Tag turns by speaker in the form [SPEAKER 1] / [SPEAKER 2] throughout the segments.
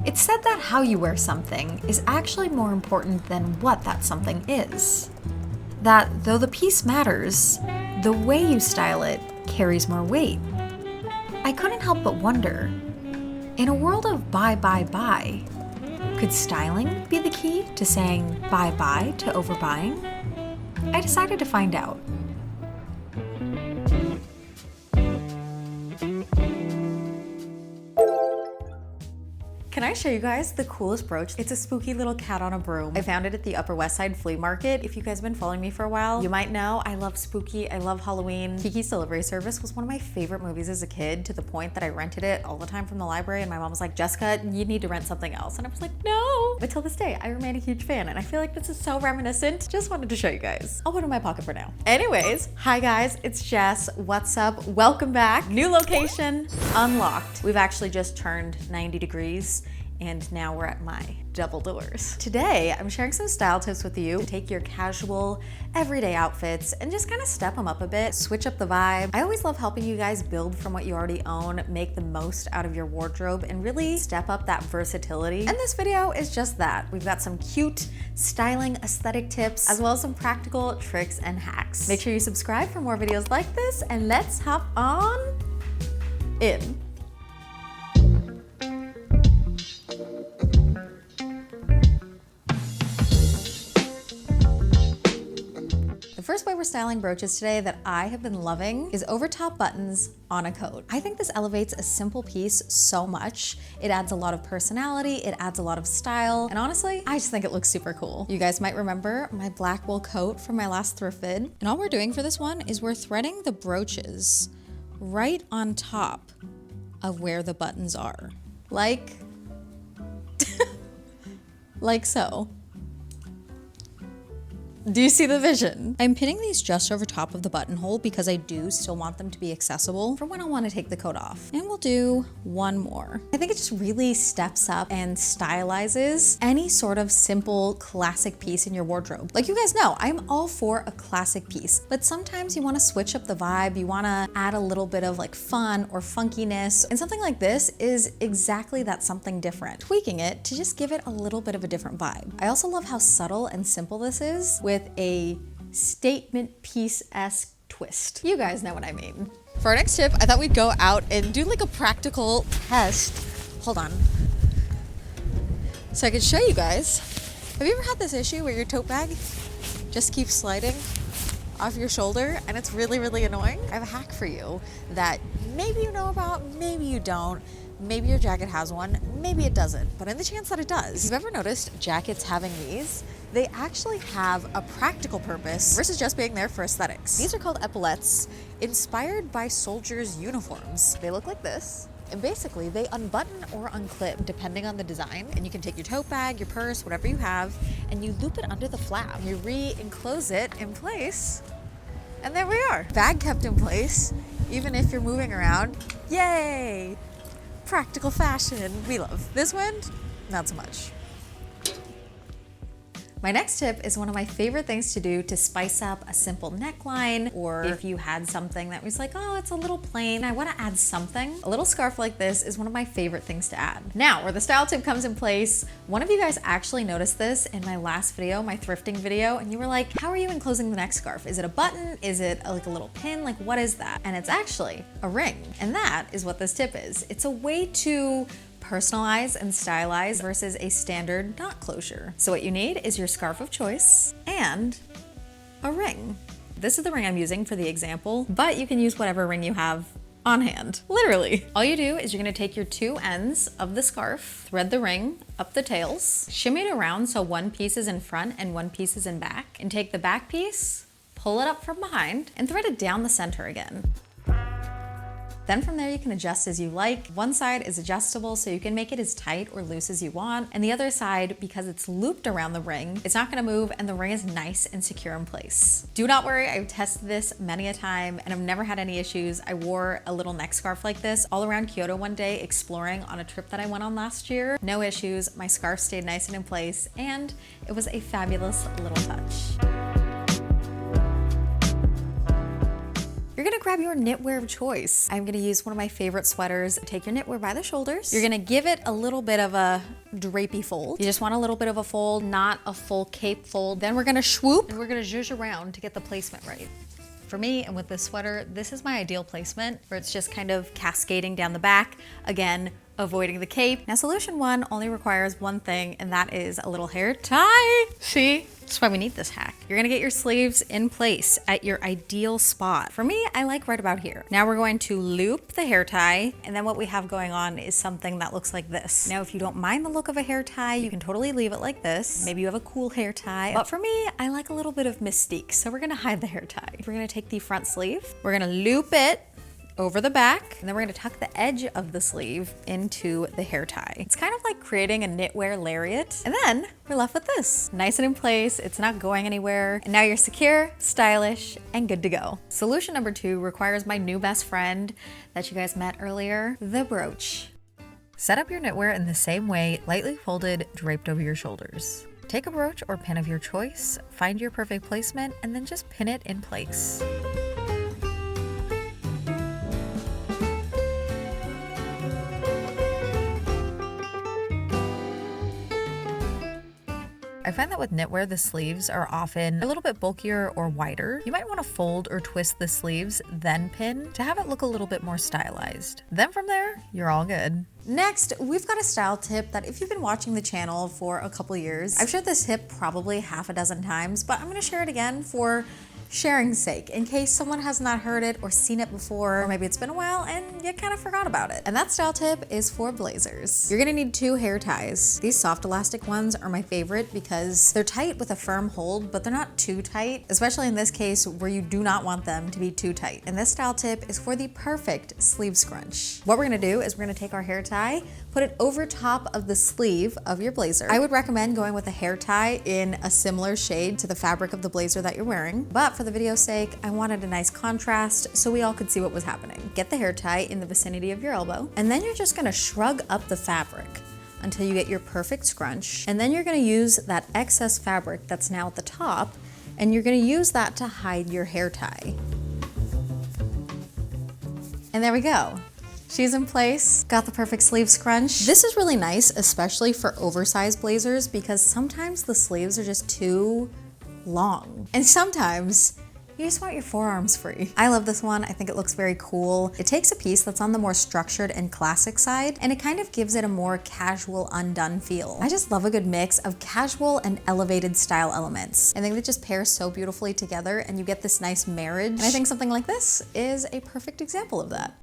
[SPEAKER 1] It's said that how you wear something is actually more important than what that something is. That though the piece matters, the way you style it carries more weight. I couldn't help but wonder, in a world of buy, could styling be the key to saying bye-bye to overbuying? I decided to find out. Can I show you guys the coolest brooch? It's a spooky little cat on a broom. I found it at the Upper West Side flea market. If you guys have been following me for a while, you might know I love spooky, I love Halloween. Kiki's Delivery Service was one of my favorite movies as a kid, to the point that I rented it all the time from the library, and my mom was like, Jessica, you need to rent something else. And I was like, no. But till this day, I remain a huge fan, and I feel like this is so reminiscent. Just wanted to show you guys. I'll put it in my pocket for now. Anyways, hi guys, it's Jess. What's up? Welcome back. New location, unlocked. We've actually just turned 90 degrees. And now we're at my double doors. Today, I'm sharing some style tips with you to take your casual, everyday outfits and just kind of step them up a bit, switch up the vibe. I always love helping you guys build from what you already own, make the most out of your wardrobe, and really step up that versatility. And this video is just that. We've got some cute styling aesthetic tips, as well as some practical tricks and hacks. Make sure you subscribe for more videos like this, and let's hop on in. The first way we're styling brooches today that I have been loving is over top buttons on a coat. I think this elevates a simple piece so much. It adds a lot of personality, it adds a lot of style, and honestly, I just think it looks super cool. You guys might remember my black wool coat from my last thrift vid, and all we're doing for this one is we're threading the brooches right on top of where the buttons are. Like so. Do you see the vision? I'm pinning these just over top of the buttonhole because I do still want them to be accessible for when I want to take the coat off. And we'll do one more. I think it just really steps up and stylizes any sort of simple classic piece in your wardrobe. Like you guys know, I'm all for a classic piece, but sometimes you want to switch up the vibe. You want to add a little bit of like fun or funkiness. And something like this is exactly that something different. Tweaking it to just give it a little bit of a different vibe. I also love how subtle and simple this is with a statement piece-esque twist. You guys know what I mean. For our next tip, I thought we'd go out and do like a practical test. Hold on. So I could show you guys. Have you ever had this issue where your tote bag just keeps sliding off your shoulder and it's really, really annoying? I have a hack for you that maybe you know about, maybe you don't. Maybe your jacket has one, maybe it doesn't, but in the chance that it does, if you've ever noticed jackets having these, they actually have a practical purpose versus just being there for aesthetics. These are called epaulettes, inspired by soldiers' uniforms. They look like this, and basically they unbutton or unclip depending on the design, and you can take your tote bag, your purse, whatever you have, and you loop it under the flap. You re-enclose it in place, and there we are. Bag kept in place, even if you're moving around. Yay! Practical fashion, we love. This one, not so much. My next tip is one of my favorite things to do to spice up a simple neckline, or if you had something that was like, oh, it's a little plain, I want to add something. A little scarf like this is one of my favorite things to add. Now, where the style tip comes in place, one of you guys actually noticed this in my last video, my thrifting video, and you were like, how are you enclosing the neck scarf? Is it a button? Is it like a little pin? Like, what is that? And it's actually a ring. And that is what this tip is. It's a way to personalize and stylize versus a standard knot closure. So what you need is your scarf of choice and a ring. This is the ring I'm using for the example, but you can use whatever ring you have on hand, literally. All you do is you're gonna take your two ends of the scarf, thread the ring up the tails, shimmy it around so one piece is in front and one piece is in back, and take the back piece, pull it up from behind, and thread it down the center again. Then from there you can adjust as you like. One side is adjustable so you can make it as tight or loose as you want, and the other side, because it's looped around the ring, it's not gonna move and the ring is nice and secure in place. Do not worry, I've tested this many a time and I've never had any issues. I wore a little neck scarf like this all around Kyoto one day exploring on a trip that I went on last year. No issues, my scarf stayed nice and in place, and it was a fabulous little touch. You're gonna grab your knitwear of choice. I'm gonna use one of my favorite sweaters. Take your knitwear by the shoulders. You're gonna give it a little bit of a drapey fold. You just want a little bit of a fold, not a full cape fold. Then we're gonna swoop and we're gonna zhuzh around to get the placement right. For me, and with this sweater, this is my ideal placement where it's just kind of cascading down the back. Again, avoiding the cape. Now solution one only requires one thing, and that is a little hair tie. See? That's why we need this hack. You're gonna get your sleeves in place at your ideal spot. For me, I like right about here. Now we're going to loop the hair tie, and then what we have going on is something that looks like this. Now, if you don't mind the look of a hair tie, you can totally leave it like this. Maybe you have a cool hair tie, but for me, I like a little bit of mystique, so we're gonna hide the hair tie. We're gonna take the front sleeve, we're gonna loop it over the back, and then we're gonna tuck the edge of the sleeve into the hair tie. It's kind of like creating a knitwear lariat. And then we're left with this. Nice and in place, it's not going anywhere. And now you're secure, stylish, and good to go. Solution number two requires my new best friend that you guys met earlier, the brooch. Set up your knitwear in the same way, lightly folded, draped over your shoulders. Take a brooch or pin of your choice, find your perfect placement, and then just pin it in place. I find that with knitwear, the sleeves are often a little bit bulkier or wider. You might want to fold or twist the sleeves, then pin to have it look a little bit more stylized. Then from there, you're all good. Next, we've got a style tip that if you've been watching the channel for a couple years, I've shared this tip probably half a dozen times, but I'm gonna share it again for sharing's sake, in case someone has not heard it or seen it before, or maybe it's been a while and you kind of forgot about it. And that style tip is for blazers. You're gonna need 2 hair ties. These soft elastic ones are my favorite because they're tight with a firm hold, but they're not too tight, especially in this case where you do not want them to be too tight. And this style tip is for the perfect sleeve scrunch. What we're gonna do is we're gonna take our hair tie, put it over top of the sleeve of your blazer. I would recommend going with a hair tie in a similar shade to the fabric of the blazer that you're wearing, but for the video's sake, I wanted a nice contrast so we all could see what was happening. Get the hair tie in the vicinity of your elbow, and then you're just gonna shrug up the fabric until you get your perfect scrunch. And then you're gonna use that excess fabric that's now at the top, and you're gonna use that to hide your hair tie. And there we go. She's in place, got the perfect sleeve scrunch. This is really nice, especially for oversized blazers, because sometimes the sleeves are just too long. And sometimes you just want your forearms free. I love this one. I think it looks very cool. It takes a piece that's on the more structured and classic side, and it kind of gives it a more casual, undone feel. I just love a good mix of casual and elevated style elements. I think they just pair so beautifully together and you get this nice marriage. And I think something like this is a perfect example of that.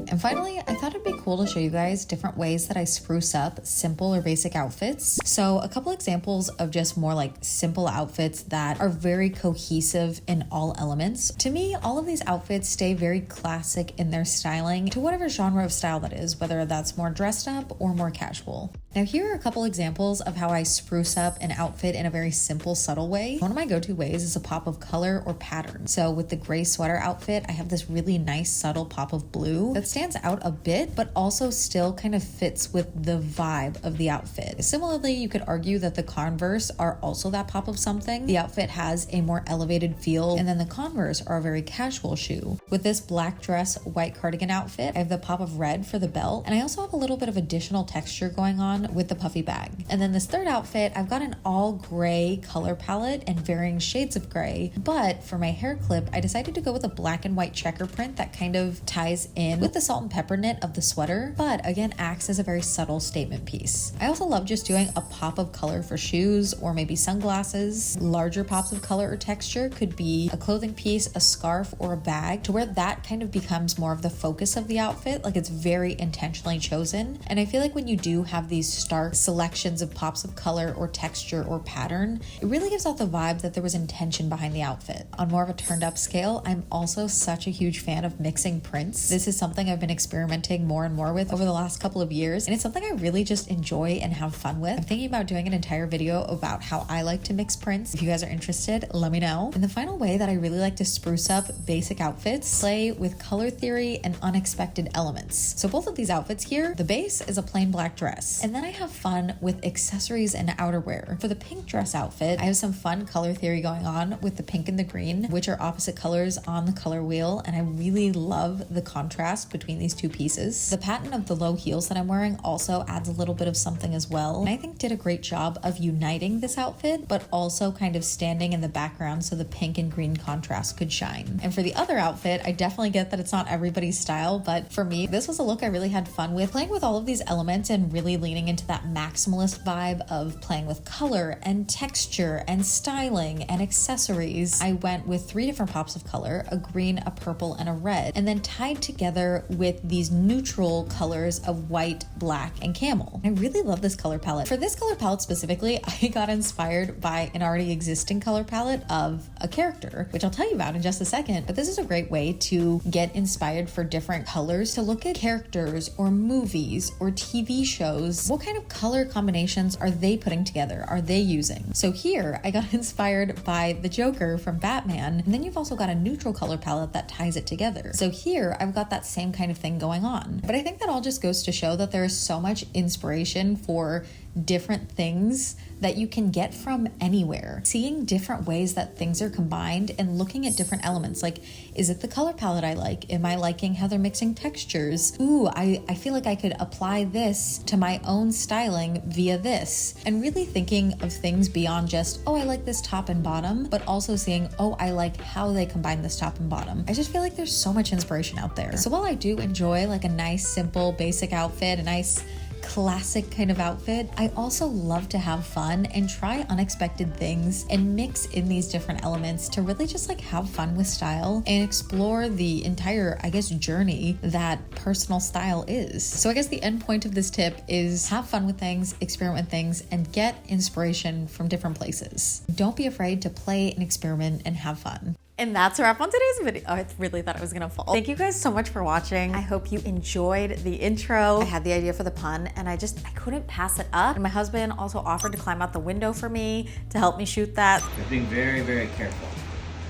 [SPEAKER 1] And finally, I thought it'd be cool to show you guys different ways that I spruce up simple or basic outfits. So a couple examples of just more like simple outfits that are very cohesive in all elements. To me, all of these outfits stay very classic in their styling to whatever genre of style that is, whether that's more dressed up or more casual. Now here are a couple examples of how I spruce up an outfit in a very simple, subtle way. One of my go-to ways is a pop of color or pattern. So with the gray sweater outfit, I have this really nice subtle pop of blue that stands out a bit, but also still kind of fits with the vibe of the outfit. Similarly, you could argue that the Converse are also that pop of something. The outfit has a more elevated feel, and then the Converse are a very casual shoe. With this black dress, white cardigan outfit, I have the pop of red for the belt, and I also have a little bit of additional texture going on with the puffy bag. And then this third outfit, I've got an all gray color palette and varying shades of gray, but for my hair clip, I decided to go with a black and white checker print that kind of ties in with the salt and pepper knit of the sweater, but again acts as a very subtle statement piece. I also love just doing a pop of color for shoes or maybe sunglasses. Larger pops of color or texture could be a clothing piece, a scarf, or a bag, to where that kind of becomes more of the focus of the outfit, like it's very intentionally chosen. And I feel like when you do have these stark selections of pops of color or texture or pattern, it really gives off the vibe that there was intention behind the outfit. On more of a turned up scale, I'm also such a huge fan of mixing prints. This is something I've been experimenting more and more with over the last couple of years, and it's something I really just enjoy and have fun with. I'm thinking about doing an entire video about how I like to mix prints. If you guys are interested, let me know. And the final way that I really like to spruce up basic outfits, play with color theory and unexpected elements. So both of these outfits here, the base is a plain black dress, and then then I have fun with accessories and outerwear. For the pink dress outfit, I have some fun color theory going on with the pink and the green, which are opposite colors on the color wheel, and I really love the contrast between these two pieces. The pattern of the low heels that I'm wearing also adds a little bit of something as well, and I think did a great job of uniting this outfit, but also kind of standing in the background so the pink and green contrast could shine. And for the other outfit, I definitely get that it's not everybody's style, but for me, this was a look I really had fun with, playing with all of these elements and really leaning into that maximalist vibe of playing with color and texture and styling and accessories. I went with 3 different pops of color, a green, a purple, and a red, and then tied together with these neutral colors of white, black, and camel. I really love this color palette. For this color palette specifically, I got inspired by an already existing color palette of a character, which I'll tell you about in just a second, but this is a great way to get inspired for different colors, to look at characters or movies or TV shows. What kind of color combinations are they putting together? Are they using? So here, I got inspired by the Joker from Batman, and then you've also got a neutral color palette that ties it together. So here, I've got that same kind of thing going on. But I think that all just goes to show that there is so much inspiration for different things that you can get from anywhere. Seeing different ways that things are combined and looking at different elements. Like, is it the color palette I like? Am I liking how they're mixing textures? Ooh, I feel like I could apply this to my own styling via this. And really thinking of things beyond just, oh, I like this top and bottom, but also seeing, oh, I like how they combine this top and bottom. I just feel like there's so much inspiration out there. So while I do enjoy like a nice, simple, basic outfit, a nice classic kind of outfit, I also love to have fun and try unexpected things and mix in these different elements to really just like have fun with style and explore the entire, I guess, journey that personal style is. So I guess the end point of this tip is have fun with things, experiment with things, and get inspiration from different places. Don't be afraid to play and experiment and have fun. And that's a wrap on today's video. Oh, I really thought it was gonna fall. Thank you guys so much for watching. I hope you enjoyed the intro. I had the idea for the pun and I couldn't pass it up. And my husband also offered to climb out the window for me to help me shoot that.
[SPEAKER 2] You're being very, very careful.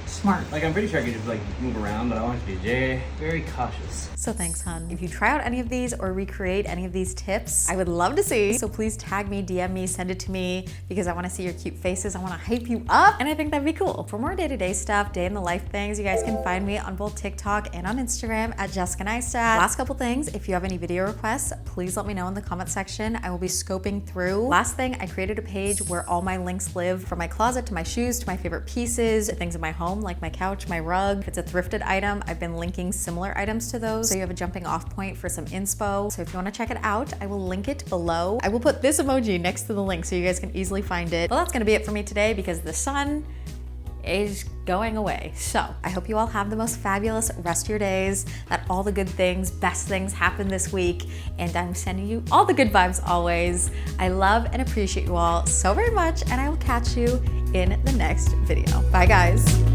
[SPEAKER 1] Smart.
[SPEAKER 2] Like, I'm pretty sure I could just like move around, but I want you to be very, very cautious.
[SPEAKER 1] So thanks, hun. If you try out any of these or recreate any of these tips, I would love to see. So please tag me, DM me, send it to me because I want to see your cute faces. I want to hype you up and I think that'd be cool. For more day-to-day stuff, day in the life things, you guys can find me on both TikTok and on Instagram at Neistadt. Last couple things, if you have any video requests, please let me know in the comment section. I will be scoping through. Last thing, I created a page where all my links live, from my closet to my shoes to my favorite pieces, things in my home like my couch, my rug. If it's a thrifted item, I've been linking similar items to those, so you have a jumping off point for some inspo. So if you want to check it out, I will link it below. I will put this emoji next to the link so you guys can easily find it. Well, that's gonna be it for me today because the sun is going away. So I hope you all have the most fabulous rest of your days, that all the good things, best things happen this week, and I'm sending you all the good vibes always. I love and appreciate you all so very much, and I will catch you in the next video. Bye, guys.